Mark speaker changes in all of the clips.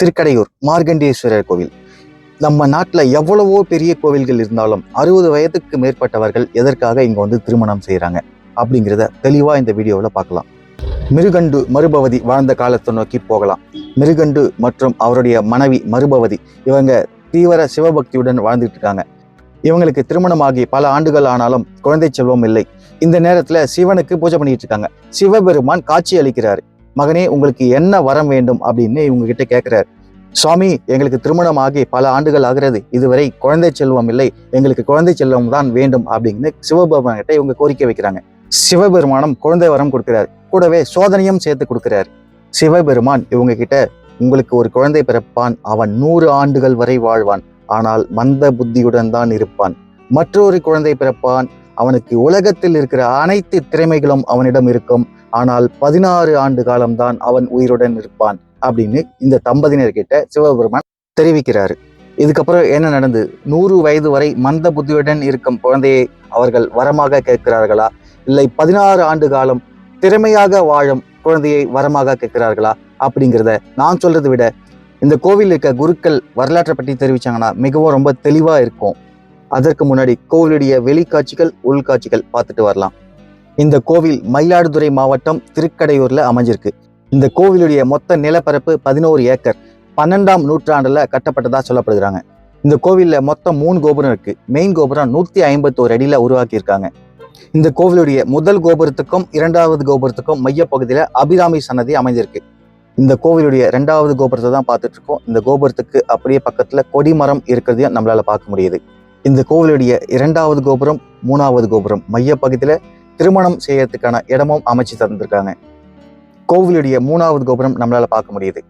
Speaker 1: திருக்கடையூர் மார்கண்டேஸ்வரர் கோவில். நம்ம நாட்டில் எவ்வளவோ பெரிய கோவில்கள் இருந்தாலும் 60 வயதுக்கு மேற்பட்டவர்கள் எதற்காக இங்கே வந்து திருமணம் செய்கிறாங்க அப்படிங்கிறத தெளிவாக இந்த வீடியோவில் பார்க்கலாம். மிருகண்டு மருபவதி வாழ்ந்த காலத்தை நோக்கி போகலாம். மிருகண்டு மற்றும் அவருடைய மனைவி மருபவதி இவங்க தீவிர சிவபக்தியுடன் வாழ்ந்துட்டு இருக்காங்க. இவங்களுக்கு திருமணமாகி பல ஆண்டுகள் ஆனாலும் குழந்தை செல்வம் இல்லை. இந்த நேரத்தில் சிவனுக்கு பூஜை பண்ணிட்டு இருக்காங்க. சிவபெருமான் காட்சி அளிக்கிறாரு. மகனே, உங்களுக்கு என்ன வரம் வேண்டும் அப்படின்னு இவங்க கிட்ட கேட்கிறாரு. சுவாமி, எங்களுக்கு திருமணம் ஆகி பல ஆண்டுகள் ஆகிறது, இதுவரை குழந்தை செல்வம் இல்லை, எங்களுக்கு குழந்தை செல்வம் தான் வேண்டும் அப்படின்னு சிவபெருமான் கிட்ட இவங்க கோரிக்கை வைக்கிறாங்க. சிவபெருமானம் குழந்தை வரம் கொடுக்கிறார், கூடவே சோதனையும் சேர்த்து கொடுக்கிறார். சிவபெருமான் இவங்க கிட்ட, உங்களுக்கு ஒரு குழந்தை பிறப்பான், அவன் 100 ஆண்டுகள் வரை வாழ்வான், ஆனால் மந்த புத்தியுடன் தான் இருப்பான். மற்றொரு குழந்தை பிறப்பான், அவனுக்கு உலகத்தில் இருக்கிற அனைத்து திறமைகளும் அவனிடம் இருக்கும், ஆனால் 16 ஆண்டு காலம்தான் அவன் உயிருடன் இருப்பான் அப்படின்னு இந்த தம்பதியினர்கிட்ட சிவபெருமான் தெரிவிக்கிறாரு. இதுக்கப்புறம் என்ன நடந்தது? 100 வயது வரை மந்த புத்தியுடன் இருக்கும் குழந்தையை அவர்கள் வரமாக கேட்கிறார்களா, இல்லை 16 ஆண்டு காலம் திறமையாக வாழும் குழந்தையை வரமாக கேட்கிறார்களா அப்படிங்கிறத நான் சொல்றதை விட இந்த கோவில் இருக்க குருக்கள் வரலாற்றை பற்றி தெரிவிச்சாங்கன்னா மிகவும் ரொம்ப தெளிவா இருக்கும். அதற்கு முன்னாடி கோவிலுடைய வெளிக்காட்சிகள் உள்காட்சிகள் பார்த்துட்டு வரலாம். இந்த கோவில் மயிலாடுதுறை மாவட்டம் திருக்கடையூர்ல அமைஞ்சிருக்கு. இந்த கோவிலுடைய மொத்த நிலப்பரப்பு 11 ஏக்கர். 12ஆம் நூற்றாண்டுல கட்டப்பட்டதா சொல்லப்படுகிறாங்க. இந்த கோவில்ல மொத்தம் 3 கோபுரம் இருக்கு. மெயின் கோபுரம் 151 அடியில உருவாக்கியிருக்காங்க. இந்த கோவிலுடைய முதல் கோபுரத்துக்கும் 2வது கோபுரத்துக்கும் மையப்பகுதியில அபிராமி சன்னதி அமைஞ்சிருக்கு. இந்த கோவிலுடைய 2வது கோபுரத்தை தான் பார்த்துட்டு இருக்கோம். இந்த கோபுரத்துக்கு அப்படியே பக்கத்துல கொடிமரம் இருக்கிறதையும் நம்மளால பார்க்க முடியுது. இந்த கோவிலுடைய 2வது கோபுரம் 3வது கோபுரம் மையப்பகுதியில திருமணம் செய்யறதுக்கான இடமும் அமைச்சு தந்திருக்காங்க. கோவிலுடைய 3வது கோபுரம் நம்மளால பார்க்க முடியுது.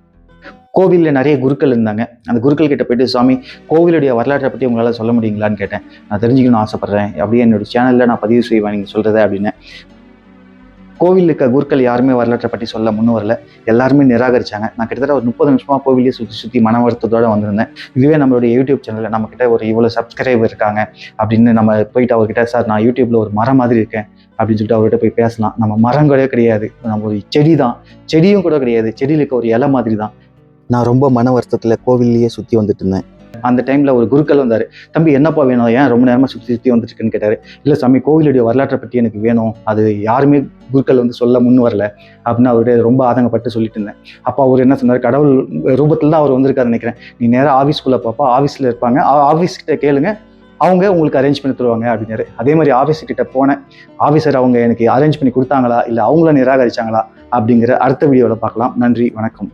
Speaker 1: கோவில்ல நிறைய குருக்கள் இருந்தாங்க. அந்த குருக்கள் கிட்ட போயிட்டு, சுவாமி, கோவிலுடைய வரலாற்றை பற்றி உங்களால சொல்ல முடியுங்களான்னு கேட்டேன். நான் தெரிஞ்சுக்கணும்னு ஆசைப்படுறேன், அப்படியே என்னோட சேனல்ல நான் பதிவு செய்வேன் நீங்க சொல்றதை அப்படின்னு. கோவில் இருக்க குருக்கள் யாருமே வரலாற்றை பற்றி சொல்ல முன்னு வரல. எல்லாருமே நிராகரிச்சாங்க. நான் கிட்டத்தட்ட ஒரு 30 நிமிஷமா கோவிலே சுற்றி மன வருத்தத்தோட வந்திருந்தேன். இதுவே நம்மளுடைய யூடியூப் சேனல்ல நம்ம கிட்ட ஒரு இவ்வளோ சப்ஸ்கிரைபர் இருக்காங்க அப்படின்னு நம்ம போயிட்டு அவர்கிட்ட, சார் நான் யூடியூப்ல ஒரு மரம் மாதிரி இருக்கேன் அப்படின்னு சொல்லிட்டு அவர்கிட்ட போய் பேசலாம். நம்ம மரம் கூட கிடையாது, நம்ம ஒரு செடி தான். செடியும் கூட கிடையாது, செடியில் இருக்க ஒரு இலை மாதிரி தான். நான் ரொம்ப மன வருத்தத்தில் கோவில்லையே சுற்றி வந்துட்டு இருந்தேன். அந்த டைம்ல ஒரு குருக்கள் வந்தாரு. தம்பி, என்னப்பா வேணும், ஏன் ரொம்ப நேரமா சுற்றி வந்துட்டுருக்குன்னு கேட்டாரு. இல்லை சாமி, கோவிலுடைய வரலாற்றை பற்றி எனக்கு வேணும், அது யாருமே குருக்கள் வந்து சொல்ல முன் வரல அப்படின்னு அவருடைய ரொம்ப ஆதங்கப்பட்டு சொல்லிட்டு இருந்தேன். அப்போ அவர் என்ன சொன்னார், கடவுள் ரூபத்தில் தான் அவர் வந்திருக்காரு நினைக்கிறேன், நீ நேராக ஆஃபீஸ்க்குள்ளே பாப்பா, ஆஃபீஸில் இருப்பாங்க, ஆஃபீஸ் கிட்ட கேளுங்க, அவங்க உங்களுக்கு அரேஞ்ச் பண்ணி தருவாங்க அப்படின்னாரு. அதே மாதிரி ஆஃபீஸ் கிட்ட போனேன். ஆஃபீஸர் அவங்க எனக்கு அரேஞ்ச் பண்ணி கொடுத்தாங்களா இல்லை அவங்கள நிராகரிச்சாங்களா அப்படிங்கிற அடுத்த வீடியோவில் பார்க்கலாம். நன்றி, வணக்கம்.